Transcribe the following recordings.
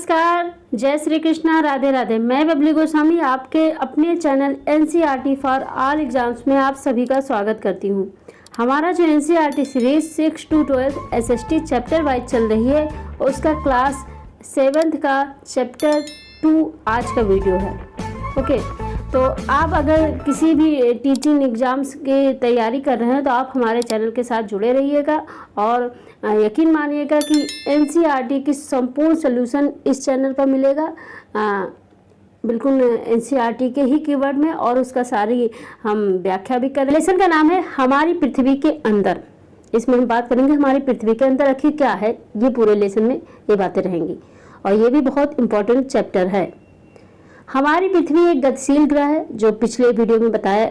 नमस्कार, जय श्री कृष्णा, राधे राधे। मैं बबली गोस्वामी आपके अपने channel NCERT for all exams में आप सभी का स्वागत करती हूं। हमारा जो NCERT series 6 to 12 SST chapter wise चल रही है, उसका क्लास 7th का चैप्टर 2 आज का वीडियो है। ओके, तो आप अगर किसी भी टीचिंग एग्ज़ाम्स की तैयारी कर रहे हैं तो आप हमारे चैनल के साथ जुड़े रहिएगा और यकीन मानिएगा कि एनसीईआरटी की संपूर्ण सलूशन इस चैनल पर मिलेगा, बिल्कुल एनसीईआरटी के ही कीवर्ड में, और उसका सारी हम व्याख्या भी करें। लेसन का नाम है हमारी पृथ्वी के अंदर। इसमें हम बात करेंगे हमारी पृथ्वी के अंदर आखिर क्या है। ये पूरे लेसन में ये बातें रहेंगी और ये भी बहुत इम्पोर्टेंट चैप्टर है। हमारी पृथ्वी एक गतिशील ग्रह है, जो पिछले वीडियो में बताए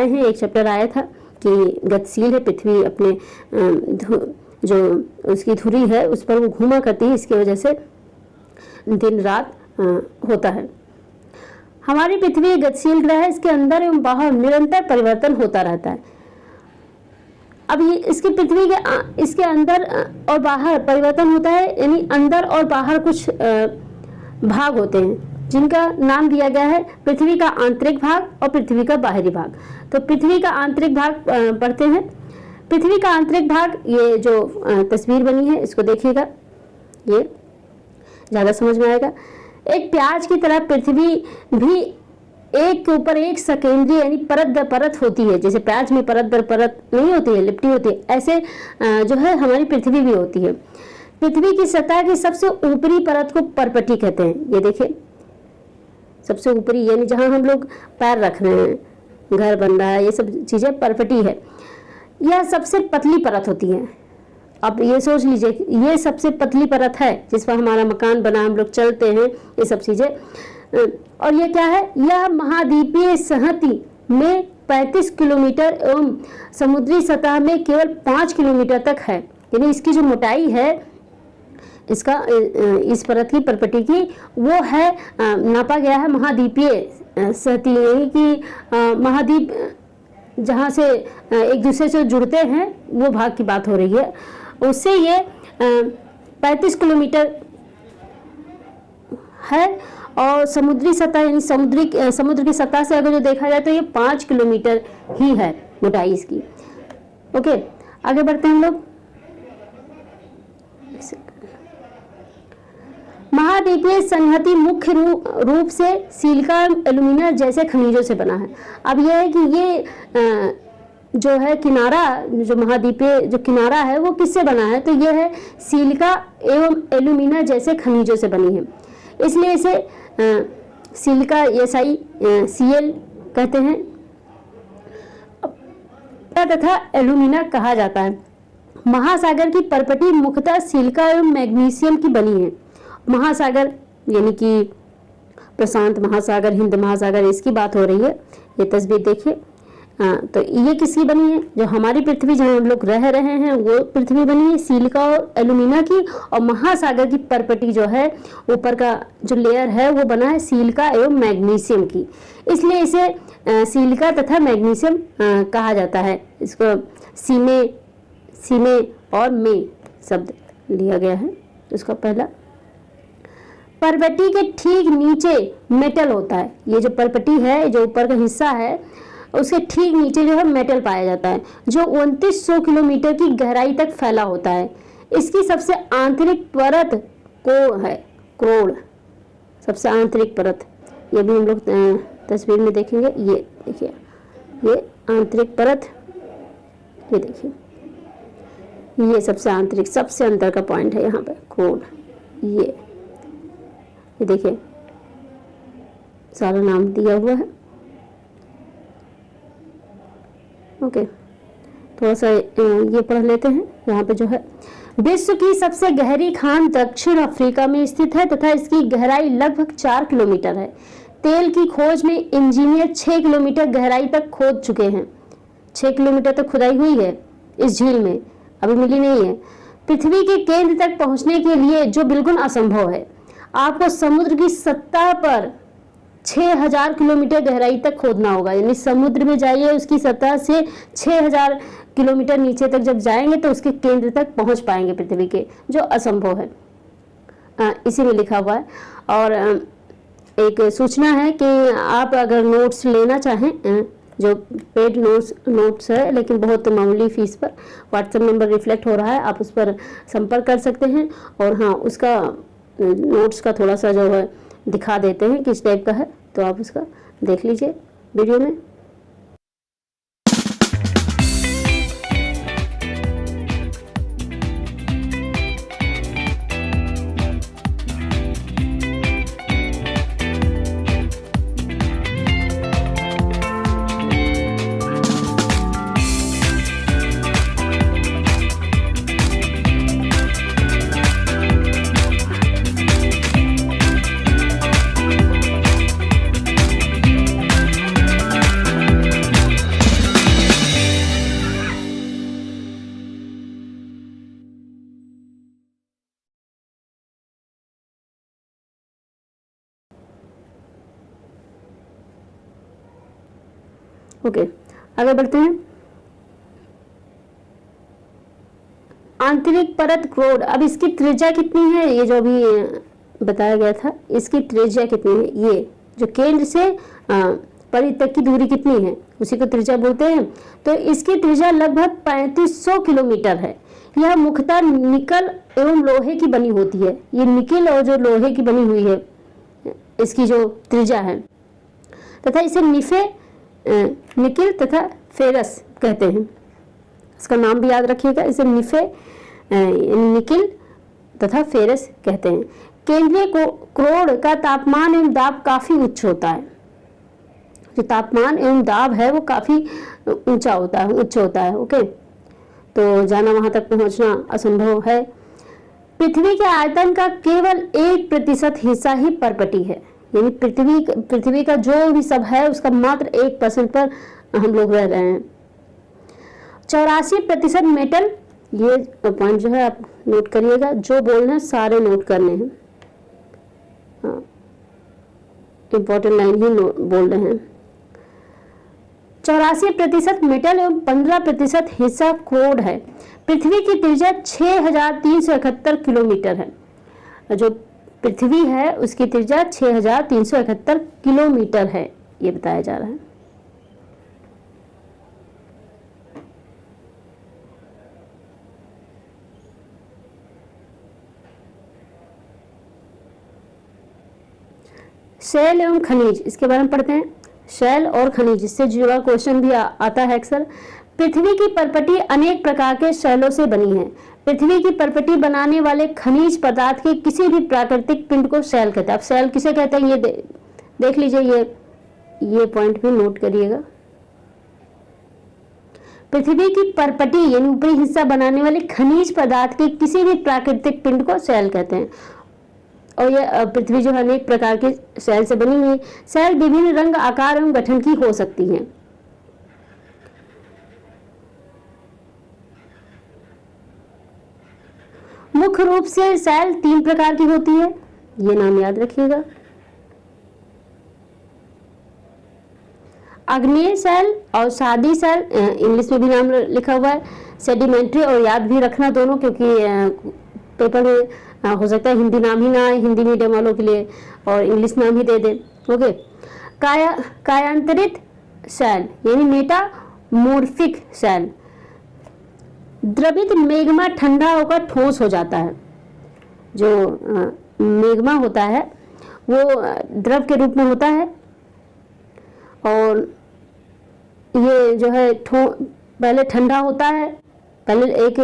हैं। एक चैप्टर आया था कि गतिशील है पृथ्वी, अपने जो उसकी धुरी है उस पर वो घूमा करती है, इसकी वजह से दिन रात होता है। हमारी पृथ्वी एक गतिशील ग्रह है, इसके अंदर एवं बाहर निरंतर परिवर्तन होता रहता है। अब ये इसकी पृथ्वी के इसके अंदर और बाहर परिवर्तन होता है, यानी अंदर और बाहर कुछ भाग होते हैं जिनका नाम दिया गया है पृथ्वी का आंतरिक भाग और पृथ्वी का बाहरी भाग। तो पृथ्वी का आंतरिक भाग पढ़ते हैं। पृथ्वी का आंतरिक भाग, ये जो तस्वीर बनी है इसको देखिएगा, ये ज़्यादा समझ में आएगा। एक प्याज की तरह पृथ्वी भी एक के ऊपर एक सकेंद्रीय यानी परत दर परत होती है। जैसे प्याज में परत दर परत नहीं होती है, लिपटी होती है, ऐसे जो है हमारी पृथ्वी भी होती है। पृथ्वी की सतह की सबसे ऊपरी परत को परपटी कहते हैं। ये देखिए, सबसे ऊपरी यानी जहाँ हम लोग पैर रख रहे हैं, घर बन रहा है, ये सब चीज़ें परपटी है। यह सबसे पतली परत होती है। अब ये सोच लीजिए, ये सबसे पतली परत है जिस पर हमारा मकान बना, हम लोग चलते हैं, ये सब चीज़ें। और ये क्या है? यह महाद्वीपीय संहति में 35 किलोमीटर एवं समुद्री सतह में केवल 5 किलोमीटर तक है। यानी इसकी जो मोटाई है, इसका इस परत की परपटी की, वो है नापा गया है महाद्वीपीय संहति, यानी कि महाद्वीप जहाँ से एक दूसरे से जुड़ते हैं वो भाग की बात हो रही है। उससे ये 35 किलोमीटर है और समुद्री सतह यानी समुद्र की सतह से अगर जो देखा जाए तो ये 5 किलोमीटर ही है मोटाई इसकी। ओके, आगे बढ़ते हैं हम लोग। महाद्वीपीय संहति मुख्य रूप से सिलिका एल्यूमिना जैसे खनिजों से बना है। अब यह है कि ये जो है किनारा, जो महाद्वीपीय जो किनारा है वो किससे बना है? तो यह है सिलिका एवं एल्यूमिना जैसे खनिजों से बनी है, इसलिए इसे सिलिका SiCl कहते हैं तथा एल्यूमिना कहा जाता है। महासागर की परपटी मुख्यतः सिलिका एवं मैग्नीशियम की बनी है। महासागर यानी कि प्रशांत महासागर, हिंद महासागर, इसकी बात हो रही है। ये तस्वीर देखिए, तो ये किसकी बनी है? जो हमारी पृथ्वी जहाँ हम लोग रह रहे हैं वो पृथ्वी बनी है सिलिका और एल्यूमिना की, और महासागर की परपटी जो है, ऊपर का जो लेयर है वो बना है सिलिका एवं मैग्नीशियम की, इसलिए इसे सिलिका तथा मैग्नीशियम कहा जाता है। इसको सीमे और में शब्द लिया गया है। इसका पहला, परपटी के ठीक नीचे मेटल होता है। ये जो परपटी है, जो ऊपर का हिस्सा है, उसके ठीक नीचे जो है मेटल पाया जाता है, जो 2900 किलोमीटर की गहराई तक फैला होता है। इसकी सबसे आंतरिक परत को है क्रोड़, सबसे आंतरिक परत। ये भी हम लोग तस्वीर में देखेंगे। ये देखिए, ये आंतरिक परत, ये देखिए, ये सबसे आंतरिक, सबसे अंदर का पॉइंट है यहाँ पे क्रोड़। ये देखिए, सारा नाम दिया हुआ है। ओके, थोड़ा सा ये पढ़ लेते हैं। यहाँ पे जो है, विश्व की सबसे गहरी खान दक्षिण अफ्रीका में स्थित है तथा इसकी गहराई लगभग 4 किलोमीटर है। तेल की खोज में इंजीनियर 6 किलोमीटर गहराई तक खोद चुके हैं। 6 किलोमीटर तक खुदाई हुई है इस झील में, अभी मिली नहीं है। पृथ्वी के केंद्र तक पहुंचने के लिए, जो बिल्कुल असंभव है, आपको समुद्र की सतह पर 6000 किलोमीटर गहराई तक खोदना होगा। यानी समुद्र में जाइए, उसकी सतह से 6000 किलोमीटर नीचे तक जब जाएंगे तो उसके केंद्र तक पहुंच पाएंगे पृथ्वी के, जो असंभव है। इसी में लिखा हुआ है। और एक सूचना है कि आप अगर नोट्स लेना चाहें, जो पेड नोट्स है लेकिन बहुत मामूली फीस पर, व्हाट्सएप नंबर रिफ्लेक्ट हो रहा है, आप उस पर संपर्क कर सकते हैं। और हाँ, उसका नोट्स का थोड़ा सा जो है दिखा देते हैं किस टाइप का है, तो आप उसका देख लीजिए वीडियो में। ओके, आगे बढ़ते हैं। आंतरिक परत क्रोड, अब इसकी त्रिज्या कितनी है, ये जो अभी बताया गया था, इसकी त्रिज्या कितनी है, ये जो केंद्र से परिध तक की दूरी कितनी है उसी को त्रिज्या बोलते हैं। तो इसकी त्रिज्या लगभग 3500 किलोमीटर है। यह मुख्यतः निकल एवं लोहे की बनी होती है। ये निकल और जो लोहे की बनी हुई है इसकी जो त्रिज्या है, तथा इसे निकिल तथा फेरस कहते हैं। इसका नाम भी याद रखिएगा, इसे निकिल तथा फेरस कहते हैं। केंद्रीय क्रोड का तापमान एवं दाब काफी उच्च होता है। जो तापमान एवं दाब है वो काफी उच्च होता है। ओके, तो जाना वहां तक पहुंचना असंभव है। पृथ्वी के आयतन का केवल 1% हिस्सा ही परपटी है, यानी पृथ्वी का जो भी सब है उसका मात्र 1% पर हम लोग रह रहे हैं। 84% मेटल, ये पॉइंट जो है आप नोट करिएगा, जो बोलना है सारे नोट करने हैं, हाँ इंपॉर्टेंट लाइन ही बोल रहे हैं। 84% मेटल एवं 15% हिस्सा क्रोड है। पृथ्वी की त्रिज्या 6371 किलोमीटर है। जो पृथ्वी है उसकी त्रिज्या 6371 किलोमीटर है, ये बताया जा रहा है। शैल एवं खनिज, इसके बारे में पढ़ते हैं। शैल और खनिज, इससे जुड़ा क्वेश्चन भी आता है अक्सर। पृथ्वी की परपटी अनेक प्रकार के शैलों से बनी है। पृथ्वी की परपटी बनाने वाले खनिज पदार्थ के किसी भी प्राकृतिक पिंड को शैल कहते हैं। अब शैल किसे कहते हैं ये देख लीजिए, ये पॉइंट भी नोट करिएगा। पृथ्वी की परपटी यानी ऊपरी हिस्सा बनाने वाले खनिज पदार्थ के किसी भी प्राकृतिक पिंड को शैल कहते हैं। और यह पृथ्वी जो अनेक प्रकार के शैल से बनी हुई है। शैल विभिन्न रंग, आकार एवं गठन की हो सकती हैं। मुख्य रूप से शैल 3 प्रकार की होती है, ये नाम याद रखिएगा। आग्नेय शैल और सादी शैल, इंग्लिश में भी नाम लिखा हुआ है। सेडिमेंट्री, और याद भी रखना दोनों, क्योंकि पेपर में हो सकता है हिंदी नाम ही ना आए हिंदी मीडियम वालों के लिए, और इंग्लिश नाम ही दे दें। ओके, कायांतरित शैल यानी मेटामॉर्फिक शैल, द्रवित मेग्मा ठंडा होकर ठोस हो जाता है। जो मेग्मा होता है वो द्रव के रूप में होता है, और ये जो है पहले ठंडा होता है, पहले एक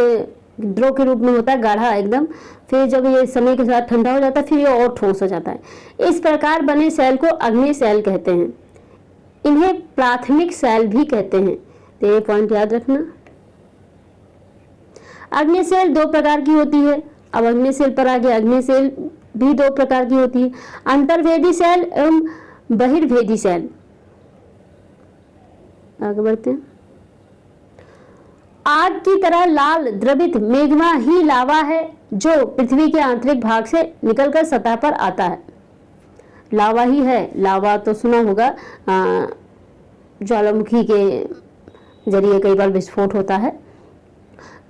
द्रव के रूप में होता है गाढ़ा एकदम, फिर जब ये समय के साथ ठंडा हो जाता है फिर ये और ठोस हो जाता है। इस प्रकार बने शैल को अग्नेय शैल कहते हैं। इन्हें प्राथमिक शैल भी कहते हैं, तो ये पॉइंट याद रखना। अग्नेय शैल 2 प्रकार की होती है। अब अग्नेय शैल पर आगे, अग्नेय शैल भी 2 प्रकार की होती है, अंतर्वेदी शैल एवं बहिर्वेदी शैल। आगे बढ़ते हैं। आग की तरह लाल द्रवित मेग्मा ही लावा है जो पृथ्वी के आंतरिक भाग से निकलकर सतह पर आता है। लावा ही है, लावा तो सुना होगा, ज्वालामुखी के जरिए कई बार विस्फोट होता है।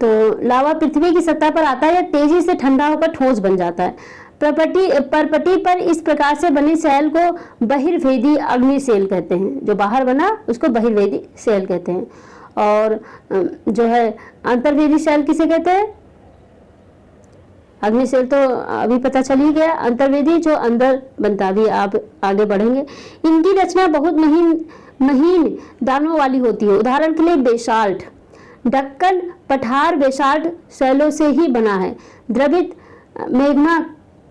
तो लावा पृथ्वी की सतह पर आता है या तेजी से ठंडा होकर ठोस बन जाता है। परपटी पर इस प्रकार से बने सेल को बहिर्वेदी अग्नि सेल कहते हैं। जो बाहर बना उसको बहिर्वेदी सेल कहते हैं। और जो है अंतर्वेदी सेल किसे कहते हैं? अग्नि सेल तो अभी पता चल ही गया, अंतर्वेदी जो अंदर बनता। अभी आप आगे बढ़ेंगे। इनकी रचना बहुत महीन दानों वाली होती है। उदाहरण के लिए बेसाल्ट, दक्कन पठार बेसाल्ट सेलों से ही बना है। द्रवित मैग्मा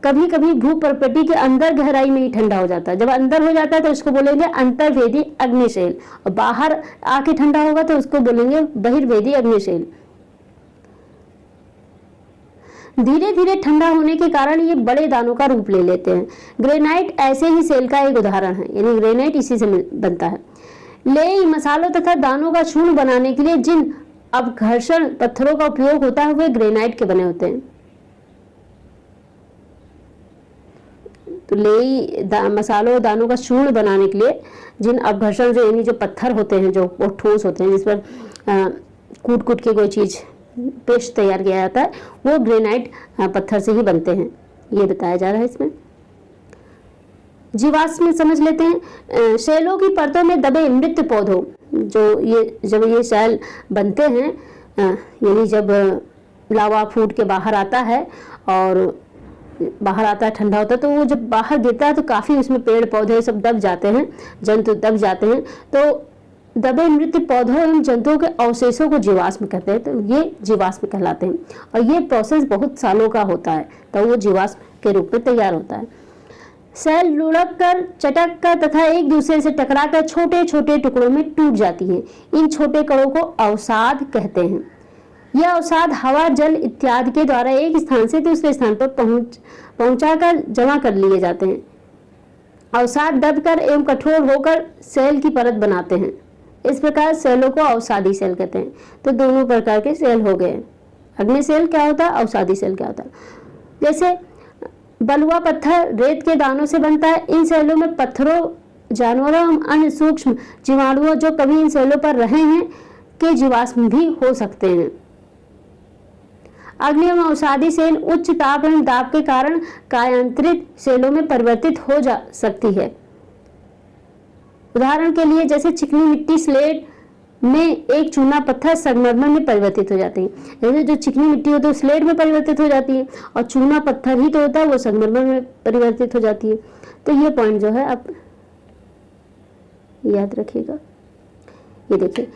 कभी कभी भूपर्पटी के अंदर गहराई में ही ठंडा हो जाता है। जब अंदर हो जाता है तो उसको बोलेंगे अंतर्वेदी अग्निशैल, और बाहर आके ठंडा होगा तो उसको बोलेंगे बहिर्वेदी अग्निशैल। धीरे धीरे ठंडा होने के कारण ये बड़े दानों का रूप ले लेते हैं। ग्रेनाइट ऐसे ही सेल का एक उदाहरण है, यानी ग्रेनाइट इसी से बनता है। लेई मसालों तथा दानों का चूर्ण बनाने के लिए जिन अपघर्षण पत्थरों का उपयोग होता है वे ग्रेनाइट के बने होते हैं। तो लेई मसालों दानों का चूर्ण बनाने के लिए जिन अपघर्षण जो यानी जो पत्थर होते हैं जो ठोस होते हैं जिस पर कूट कूट के कोई चीज पेस्ट तैयार किया जाता है वो ग्रेनाइट पत्थर से ही बनते हैं, ये बताया जा रहा है इसमें। जीवाश्म में समझ लेते हैं। शैलों की परतों में दबे मृत पौधों, जब ये शैल बनते हैं यानी जब लावा फूट के बाहर आता है और बाहर आता है ठंडा होता है, तो वो जब बाहर गिरता है तो काफी उसमें पेड़ पौधे सब दब जाते हैं, जंतु दब जाते हैं। तो दबे मृत पौधों एवं जंतुओं के अवशेषों को जीवाश्म कहते हैं। तो ये जीवाश्म कहलाते हैं और ये प्रोसेस बहुत सालों का होता है, तो वो जीवाश्म के रूप में तैयार होता है। सेल लुढ़क कर, चटक कर तथा एक दूसरे से टकराकर छोटे छोटे टुकड़ों में टूट जाती है। इन छोटे कणों को अवसाद कहते हैं। यह अवसाद हवा, जल इत्यादि के द्वारा एक स्थान से दूसरे स्थान पर पहुंचाकर जमा कर लिए जाते हैं। अवसाद दबकर एवं कठोर होकर सेल की परत बनाते हैं। इस प्रकार सेलों को अवसादी सेल कहते हैं। तो दोनों प्रकार के सेल हो गए। अग्नि सेल क्या होता है, अवसादी सेल क्या होता है। जैसे बलुआ पत्थर रेत के दानों से बनता है। इन सेलों में पत्थरों, जानवरों एवं अन्य सूक्ष्म जीवाणुओं जो कभी इन सेलों पर रहे हैं के जीवाश्म भी हो सकते हैं। अग्नि एवं अवसादी सेल उच्च ताप एवं दाब के कारण कायांतरित सेलों में परिवर्तित हो जा सकती है। उदाहरण के लिए जैसे चिकनी मिट्टी स्लेट में एक चूना पत्थर संगमरमर में परिवर्तित हो जाती है। जैसे जो चिकनी मिट्टी होती है स्लेट में परिवर्तित हो जाती है और चूना पत्थर ही तो होता है वो संगमरमर में परिवर्तित हो जाती है। तो ये पॉइंट जो है आप याद रखिएगा। ये देखिए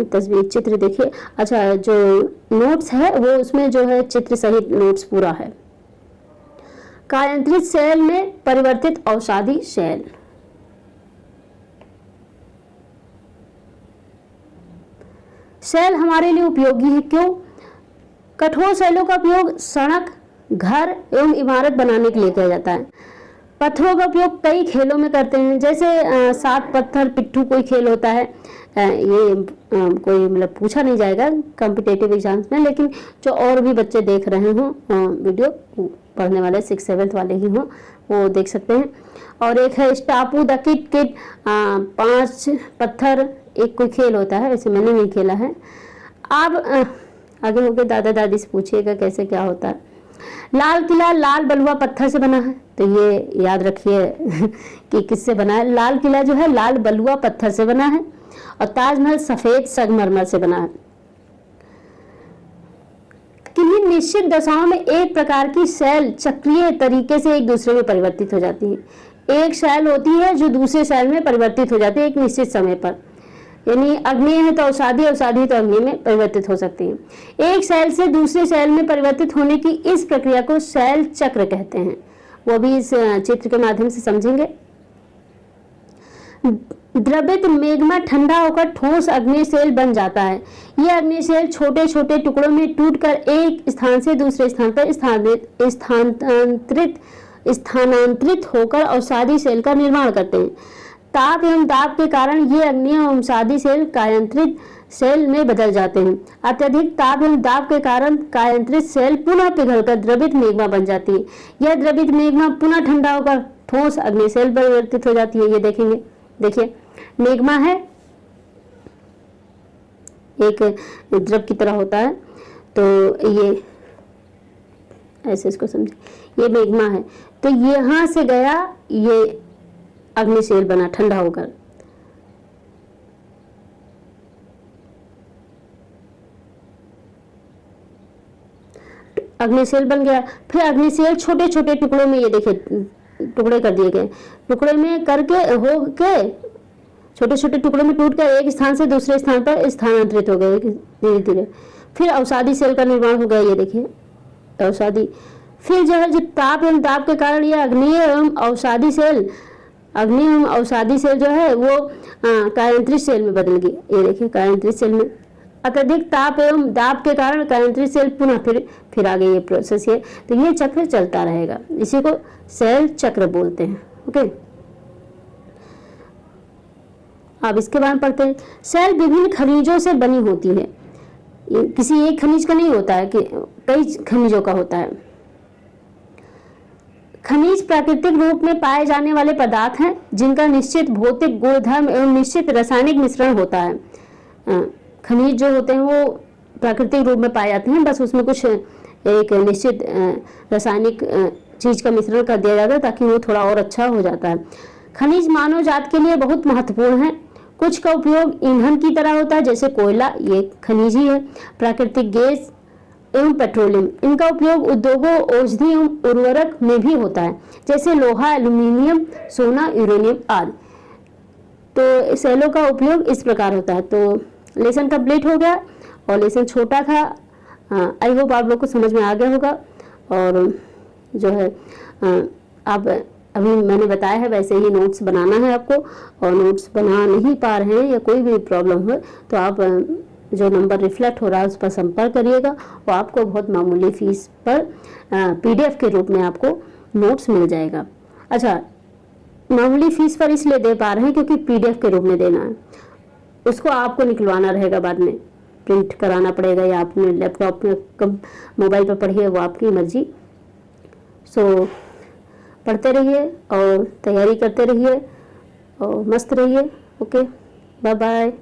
तस्वीर चित्र देखिए। अच्छा, जो नोट्स है वो उसमें जो है चित्र सहित नोट्स पूरा है। कायांतरित सेल में परिवर्तित अवसादी सेल। सेल हमारे लिए उपयोगी है। क्यों? कठोर सेलों का उपयोग सड़क, घर एवं इमारत बनाने के लिए किया जाता है। पत्थरों का उपयोग कई खेलों में करते हैं। जैसे 7 पत्थर पिट्ठू कोई खेल होता है। ये कोई मतलब पूछा नहीं जाएगा कॉम्पिटिटिव एग्जाम्स में, लेकिन जो और भी बच्चे देख रहे हों वीडियो पढ़ने वाले 6th 7th वाले ही हों वो देख सकते हैं। और एक है स्टापू द किट किट, 5 पत्थर एक कोई खेल होता है, वैसे मैंने नहीं खेला है। आप आगे होकर दादा दादी से पूछिएगा कैसे क्या होता है। लाल किला लाल बलुआ पत्थर से बना है, तो ये याद रखिए कि किससे बना है। लाल किला जो है लाल बलुआ पत्थर से बना है और ताजमहल सफेद संगमरमर से बना है। किन्हीं निश्चित दशाओं में एक प्रकार की सेल चक्रीय तरीके से एक दूसरे में परिवर्तित हो जाती है। एक सेल होती है जो दूसरे सेल में परिवर्तित हो जाती है एक निश्चित समय पर, यानी अग्नि है तो अवसादी, अवसादी तो अग्नि में परिवर्तित हो सकती है। एक सेल से दूसरे सेल में परिवर्तित होने की इस प्रक्रिया को सेल चक्र कहते हैं। वो भी इस चित्र के माध्यम से समझेंगे। द्रवित मेग्मा ठंडा होकर ठोस अग्नि सेल बन जाता है। यह अग्नि सेल छोटे छोटे टुकड़ों में टूटकर एक स्थान से दूसरे स्थान पर स्थानांतरित होकर अवसादी सेल का निर्माण करते हैं। ताप एवं दाब के कारण ये अग्नि एवं अवसादी सेल कायांतरित सेल में बदल जाते हैं। अत्यधिक ताप एवं दाब के कारण कायांतरित सेल पुनः पिघलकर द्रवित मेग्मा बन जाती है। यह द्रवित मेग्मा पुनः ठंडा होकर ठोस अग्नि सेल परिवर्तित हो जाती है। ये देखेंगे, देखिए मेग्मा है एक द्रव की तरह होता है, तो ये ऐसे इसको समझे। ये मैग्मा है, तो यहाँ से गया ये अग्निसेल बना ठंडा होकर। अग्निसेल बन गया। फिर अग्निसेल छोटे छोटे टुकड़ों में, ये देखिए टुकड़े कर दिए गए, टुकड़े में करके हो के छोटे छोटे टुकड़ों में टूट कर एक स्थान से दूसरे स्थान पर स्थानांतरित हो गए धीरे धीरे। फिर अवसादी सेल का निर्माण हो गया, ये देखिए अवसादी। फिर जो है जब ताप एवं दाब के कारण ये अग्नि एवं अवसादी सेल जो है वो कायांतरित सेल में बदल गई। ये देखिए कायांतरित सेल में अत्यधिक ताप एवं दाब के कारण कायांतरित सेल पुनः फिर आ गई ये प्रोसेस। ये तो ये चक्र चलता रहेगा, इसी को सेल चक्र बोलते हैं। ओके, अब इसके बारे में पढ़ते हैं। सेल विभिन्न खनिजों से बनी होती है, ये किसी एक खनिज का नहीं होता है, कि कई खनिजों का होता है। खनिज प्राकृतिक रूप में पाए जाने वाले पदार्थ हैं जिनका निश्चित भौतिक गुणधर्म एवं निश्चित रासायनिक मिश्रण होता है। खनिज जो होते हैं वो प्राकृतिक रूप में पाए जाते हैं, बस उसमें कुछ एक निश्चित रासायनिक चीज का मिश्रण कर दिया जाता है ताकि वो थोड़ा और अच्छा हो जाता है। खनिज मानव जात के लिए बहुत महत्वपूर्ण है। कुछ का उपयोग ईंधन की तरह होता है, जैसे कोयला, ये खनिज ही है। प्राकृतिक गैस एवं पेट्रोलियम, इनका उपयोग उद्योगों, औषधि एवं उर्वरक में भी होता है, जैसे लोहा, एल्यूमिनियम, सोना, यूरेनियम आदि। तो सेलों का उपयोग इस प्रकार होता है। तो लेसन कंप्लीट हो गया और लेसन छोटा था। आई होप आप लोग को समझ में आ गया होगा। और जो है आप अभी मैंने बताया है वैसे ही नोट्स बनाना है आपको, और नोट्स बना नहीं पा रहे हैं या कोई भी प्रॉब्लम हो तो आप जो नंबर रिफ्लेक्ट हो रहा है उस पर संपर्क करिएगा और आपको बहुत मामूली फीस पर PDF के रूप में आपको नोट्स मिल जाएगा। अच्छा, मामूली फीस पर इसलिए दे पा रहे हैं क्योंकि PDF के रूप में देना है, उसको आपको निकलवाना रहेगा, बाद में प्रिंट कराना पड़ेगा या अपने लैपटॉप में मोबाइल पर पढ़िए, वो आपकी मर्जी। सो पढ़ते रहिए और तैयारी करते रहिए और मस्त रहिए। Okay, bye bye.